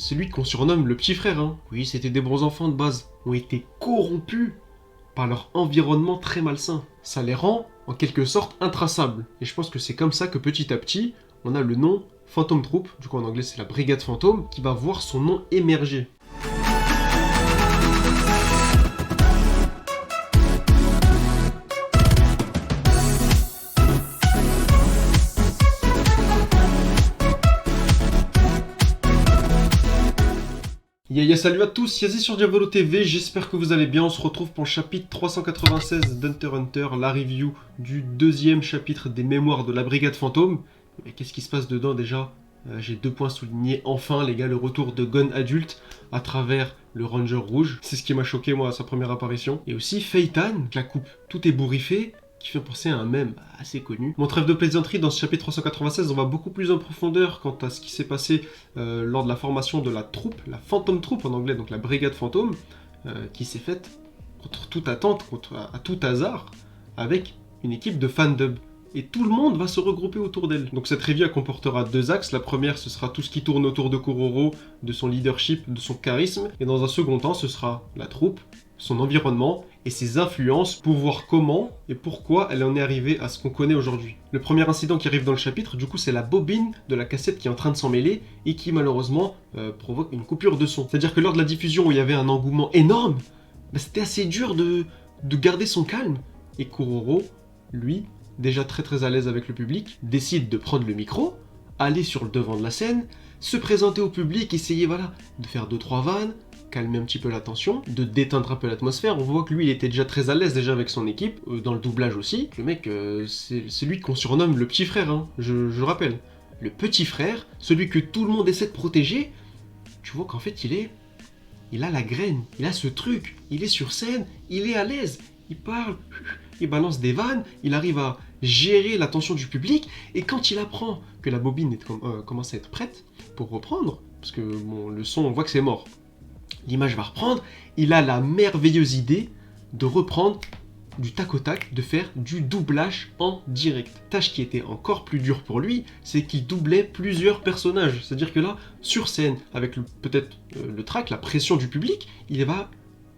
celui qu'on surnomme le petit frère, hein. Oui, c'était des bons enfants de base, ont été corrompus par leur environnement très malsain. Ça les rend, en quelque sorte, intraçables. Et je pense que c'est comme ça que petit à petit, on a le nom Phantom Troop, du coup en anglais c'est la brigade fantôme, qui va voir son nom émerger. Salut à tous, Yazi sur Diavolo TV, j'espère que vous allez bien. On se retrouve pour le chapitre 396 d'Hunter x Hunter, la review du deuxième chapitre des mémoires de la brigade fantôme. Mais qu'est-ce qui se passe dedans déjà? J'ai 2 points soulignés. Enfin les gars, le retour de Gon adulte à travers le Ranger rouge. C'est ce qui m'a choqué moi à sa première apparition. Et aussi Phaeton, la coupe tout ébouriffé, qui fait penser à un mème assez connu. Mon trêve de plaisanterie, dans ce chapitre 396, on va beaucoup plus en profondeur quant à ce qui s'est passé lors de la formation de la troupe, la Phantom Troop en anglais, donc la brigade fantôme, qui s'est faite contre toute attente, à tout hasard, avec une équipe de fandub. Et tout le monde va se regrouper autour d'elle. Donc cette review comportera 2 axes. La première, ce sera tout ce qui tourne autour de Kuroro, de son leadership, de son charisme. Et dans un second temps, ce sera la troupe, son environnement et ses influences pour voir comment et pourquoi elle en est arrivée à ce qu'on connaît aujourd'hui. Le premier incident qui arrive dans le chapitre, du coup, c'est la bobine de la cassette qui est en train de s'en mêler et qui malheureusement provoque une coupure de son. C'est-à-dire que lors de la diffusion où il y avait un engouement énorme, c'était assez dur de garder son calme. Et Kuroro, lui, déjà très à l'aise avec le public, décide de prendre le micro, aller sur le devant de la scène, se présenter au public, essayer de faire 2-3 vannes, calmer un petit peu la tension, de déteindre un peu l'atmosphère. On voit que lui il était déjà très à l'aise déjà avec son équipe, dans le doublage aussi. Le mec, c'est lui qu'on surnomme le petit frère, hein, je rappelle. Le petit frère, celui que tout le monde essaie de protéger, tu vois qu'en fait il a la graine, il a ce truc, il est sur scène, il est à l'aise, il parle, il balance des vannes, il arrive à gérer l'attention du public, et quand il apprend que la bobine commence à être prête pour reprendre, parce que bon, le son, on voit que c'est mort, l'image va reprendre, il a la merveilleuse idée de reprendre du tac au tac, de faire du doublage en direct. Tâche qui était encore plus dure pour lui, c'est qu'il doublait plusieurs personnages. C'est-à-dire que là, sur scène, avec peut-être le track, la pression du public, il va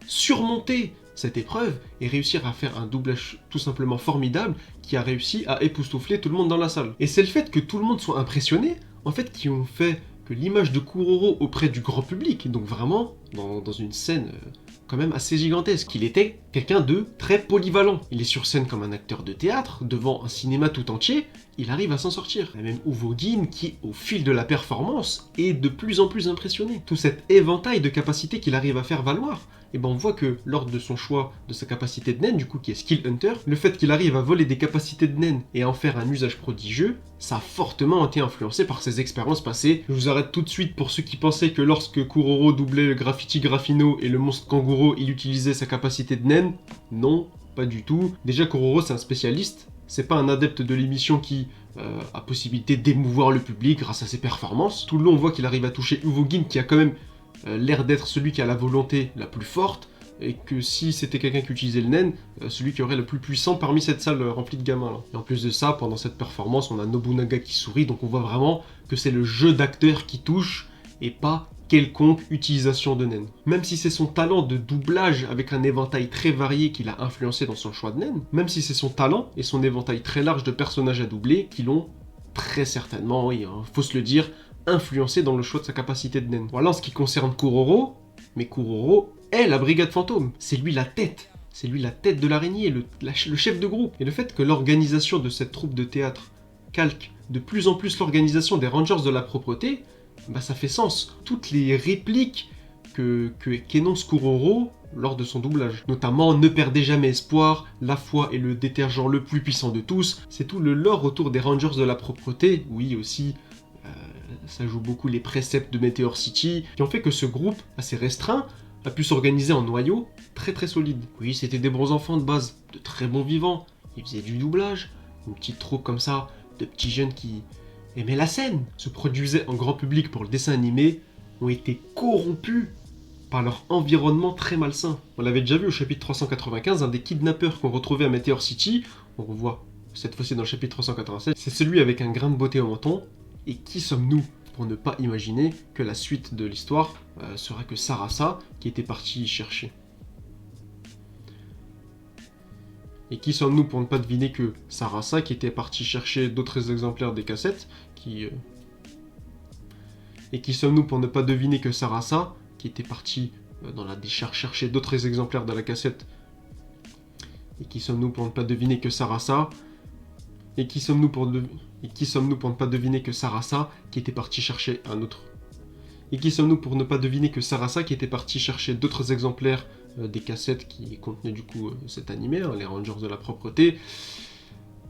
surmonter cette épreuve et réussir à faire un doublage tout simplement formidable qui a réussi à époustoufler tout le monde dans la salle. Et c'est le fait que tout le monde soit impressionné, en fait, qui ont fait que l'image de Kuroro auprès du grand public, donc vraiment dans une scène quand même assez gigantesque, qu'il était quelqu'un de très polyvalent. Il est sur scène comme un acteur de théâtre, devant un cinéma tout entier, il arrive à s'en sortir. Il y a même Uvogin qui, au fil de la performance, est de plus en plus impressionné. Tout cet éventail de capacités qu'il arrive à faire valoir, et ben on voit que lors de son choix de sa capacité de naine, du coup qui est Skill Hunter, le fait qu'il arrive à voler des capacités de naine et à en faire un usage prodigieux, ça a fortement été influencé par ses expériences passées. Je vous arrête tout de suite pour ceux qui pensaient que lorsque Kuroro doublait le Graffiti Graffino et le monstre Kanguro, il utilisait sa capacité de naine. Non, pas du tout. Déjà Kuroro c'est un spécialiste, c'est pas un adepte de l'émission qui a possibilité d'émouvoir le public grâce à ses performances. Tout le long on voit qu'il arrive à toucher Uvogin qui a quand même l'air d'être celui qui a la volonté la plus forte, et que si c'était quelqu'un qui utilisait le naine, celui qui aurait le plus puissant parmi cette salle remplie de gamins là. Et en plus de ça, pendant cette performance, on a Nobunaga qui sourit, donc on voit vraiment que c'est le jeu d'acteur qui touche, et pas quelconque utilisation de naine. Même si c'est son talent de doublage avec un éventail très varié qui l'a influencé dans son choix de naine, même si c'est son talent et son éventail très large de personnages à doubler qui l'ont très certainement, oui, hein, faut se le dire, influencé dans le choix de sa capacité de naine. Voilà en ce qui concerne Kuroro, mais Kuroro est la brigade fantôme. C'est lui la tête. C'est lui la tête de l'araignée, le chef de groupe. Et le fait que l'organisation de cette troupe de théâtre calque de plus en plus l'organisation des Rangers de la propreté, bah ça fait sens. Toutes les répliques qu'énonce Kuroro lors de son doublage. Notamment, ne perdez jamais espoir, la foi est le détergent le plus puissant de tous. C'est tout le lore autour des Rangers de la propreté. Oui, aussi, ça joue beaucoup les préceptes de Meteor City, qui ont fait que ce groupe, assez restreint, a pu s'organiser en noyau très solide. Oui, c'était des bons enfants de base, de très bons vivants. Ils faisaient du doublage, une petite troupe comme ça, de petits jeunes qui aimaient la scène, se produisaient en grand public pour le dessin animé, ont été corrompus par leur environnement très malsain. On l'avait déjà vu au chapitre 395, un des kidnappeurs qu'on retrouvait à Meteor City, on revoit cette fois-ci dans le chapitre 387, c'est celui avec un grain de beauté au menton. Et qui sommes-nous pour ne pas imaginer que la suite de l'histoire sera que Sarasa qui était parti chercher. Et qui sommes-nous pour ne pas deviner que Sarasa qui était parti chercher d'autres exemplaires des cassettes Et qui sommes-nous pour ne pas deviner que Sarasa qui était parti dans la décharge chercher d'autres exemplaires de la cassette. Et qui sommes-nous pour ne pas deviner que Sarasa Et qui sommes-nous pour ne pas deviner que Sarasa qui était parti chercher un autre Et qui sommes-nous pour ne pas deviner que Sarasa qui était parti chercher d'autres exemplaires des cassettes qui contenaient du coup cet animé, les Rangers de la propreté,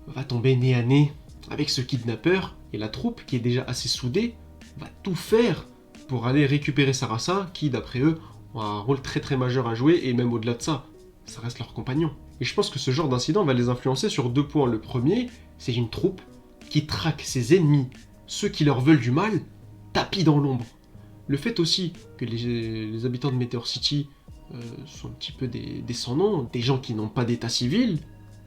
va tomber nez à nez avec ce kidnappeur, et la troupe, qui est déjà assez soudée, va tout faire pour aller récupérer Sarasa, qui d'après eux ont un rôle très très majeur à jouer, et même au-delà de ça, ça reste leur compagnon. Et je pense que ce genre d'incident va les influencer sur 2 points. Le premier, c'est une troupe qui traque ses ennemis, ceux qui leur veulent du mal, tapis dans l'ombre. Le fait aussi que les habitants de Meteor City sont un petit peu des sans-noms, des gens qui n'ont pas d'état civil,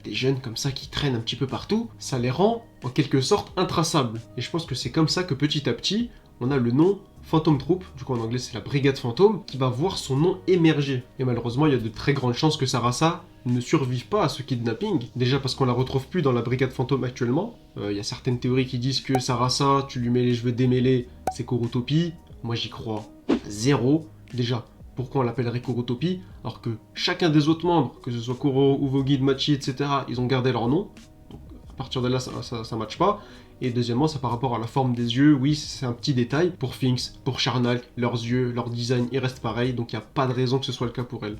des jeunes comme ça qui traînent un petit peu partout, ça les rend en quelque sorte intraçables. Et je pense que c'est comme ça que petit à petit, on a le nom Phantom Troop, du coup en anglais c'est la Brigade Fantôme, qui va voir son nom émerger. Et malheureusement, il y a de très grandes chances que Sarasa ne survive pas à ce kidnapping. Déjà parce qu'on la retrouve plus dans la Brigade Fantôme actuellement. Il y a certaines théories qui disent que Sarasa, tu lui mets les cheveux démêlés, c'est Kurotopie. Moi j'y crois zéro. Déjà, pourquoi on l'appellerait Kurotopie alors que chacun des autres membres, que ce soit Kuro, Uvogi, Machi, etc., ils ont gardé leur nom. Donc à partir de là, ça matche pas. Et deuxièmement, c'est par rapport à la forme des yeux. Oui, c'est un petit détail. Pour Finks, pour Charnal, leurs yeux, leur design, ils restent pareils. Donc il n'y a pas de raison que ce soit le cas pour elle.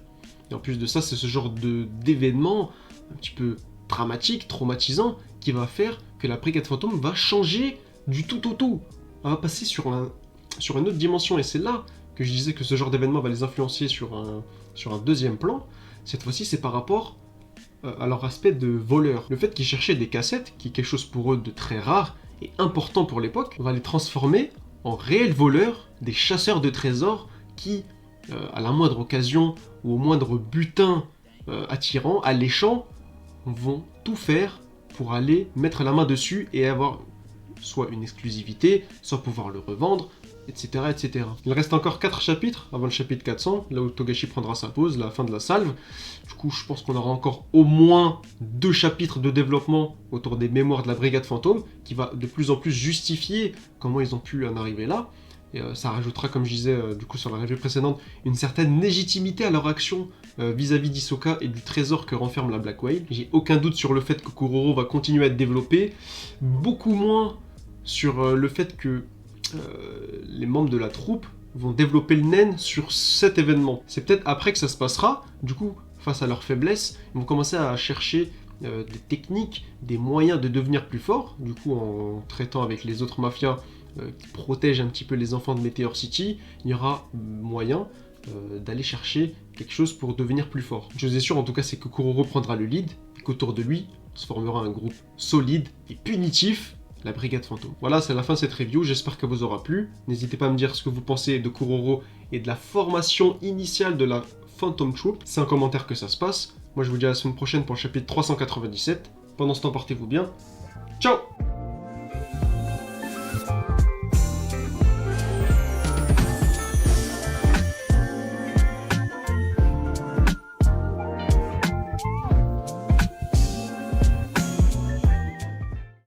Et en plus de ça, c'est ce genre d'événement un petit peu dramatique, traumatisant, qui va faire que la Brigade Fantôme va changer du tout au tout. Elle va passer sur une autre dimension. Et c'est là que je disais que ce genre d'événement va les influencer sur un deuxième plan. Cette fois-ci, c'est par rapport à leur aspect de voleur. Le fait qu'ils cherchaient des cassettes, qui est quelque chose pour eux de très rare et important pour l'époque, va les transformer en réels voleurs, des chasseurs de trésors qui, à la moindre occasion ou au moindre butin attirant, alléchant, vont tout faire pour aller mettre la main dessus et avoir soit une exclusivité, soit pouvoir le revendre, etc., etc. Il reste encore 4 chapitres avant le chapitre 400, là où Togashi prendra sa pause, la fin de la salve. Du coup, je pense qu'on aura encore au moins 2 chapitres de développement autour des mémoires de la Brigade Fantôme, qui va de plus en plus justifier comment ils ont pu en arriver là. Et ça rajoutera, comme je disais du coup sur la revue précédente, une certaine légitimité à leur action vis-à-vis d'Hisoka et du trésor que renferme la Black Whale. J'ai aucun doute sur le fait que Kuroro va continuer à être développé, beaucoup moins sur le fait que les membres de la troupe vont développer le nen sur cet événement. C'est peut-être après que ça se passera, du coup, face à leur faiblesse, ils vont commencer à chercher des techniques, des moyens de devenir plus forts, du coup en traitant avec les autres mafias qui protègent un petit peu les enfants de Meteor City, il y aura moyen d'aller chercher quelque chose pour devenir plus fort. Une chose est sûre en tout cas, c'est que Kuroro prendra le lead, et qu'autour de lui se formera un groupe solide et punitif, la Brigade Fantôme. Voilà, c'est la fin de cette review, j'espère qu'elle vous aura plu. N'hésitez pas à me dire ce que vous pensez de Kuroro et de la formation initiale de la Phantom Troop. C'est en commentaire que ça se passe. Moi je vous dis à la semaine prochaine pour le chapitre 397. Pendant ce temps, portez-vous bien. Ciao!